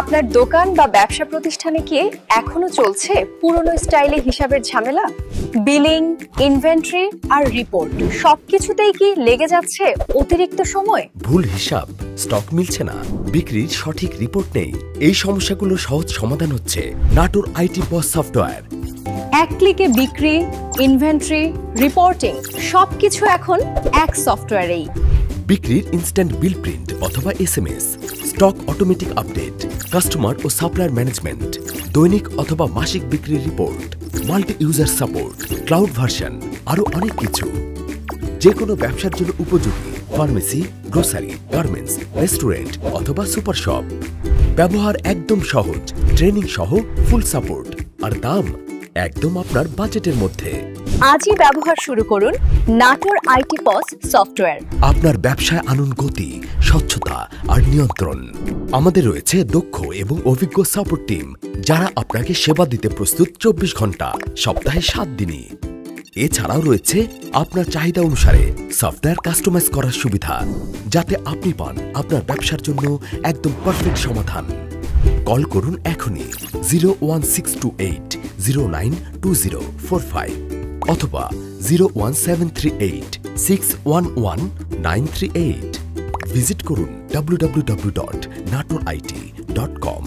আপনার দোকান বা ব্যবসা প্রতিষ্ঠানে কি এখনো চলছে পুরনো স্টাইলে হিসাবের ঝামেলা? বিলিং, ইনভেন্টরি আর রিপোর্ট সবকিছুতেই কি লেগে যাচ্ছে অতিরিক্ত সময়? ভুল হিসাব, স্টক মিলছে না, বিক্রির সঠিক রিপোর্ট নেই। এই সমস্যাগুলোর সহজ সমাধান হচ্ছে নাটোর আইটি বস সফটওয়্যার। এক ক্লিকে বিক্রি, ইনভেন্টরি, রিপোর্টিং সবকিছু এখন এক সফটওয়্যারেই। বিক্রির ইনস্ট্যান্ট বিল প্রিন্ট অথবা SMS, stock automatic update, customer ও সাপ্লায়ার ম্যানেজমেন্ট, দৈনিক অথবা মাসিক বিক্রির report, multi user support, cloud version, আরও অনেক কিছু। যে কোনো ব্যবসার জন্য উপযোগী ফার্মেসি, গ্রোসারি, গার্মেন্টস, রেস্টুরেন্ট অথবা সুপার শপ। ব্যবহার একদম সহজ, ট্রেনিং সহ ফুল সাপোর্ট, আর দাম একদম আপনার বাজেটের মধ্যে। আজই ব্যবহার শুরু করুন নাটোর আইটি পস সফটওয়্যার। আপনার ব্যবসায় আনুন গতি, স্বচ্ছতা আর নিয়ন্ত্রণ। আমাদের রয়েছে দক্ষ এবং অভিজ্ঞ সাপোর্ট টিম, যারা আপনাকে সেবা দিতে প্রস্তুত 24 ঘন্টা, সপ্তাহে 7 দিনই। এছাড়াও রয়েছে আপনার চাহিদা অনুসারে সফটওয়্যার কাস্টমাইজ করার সুবিধা, যাতে আপনি পান আপনার ব্যবসার জন্য একদম পারফেক্ট সমাধান। কল করুন এখনই 01628 092045 অথবা 01738 611 938। ভিজিট করুন www.natorit.com।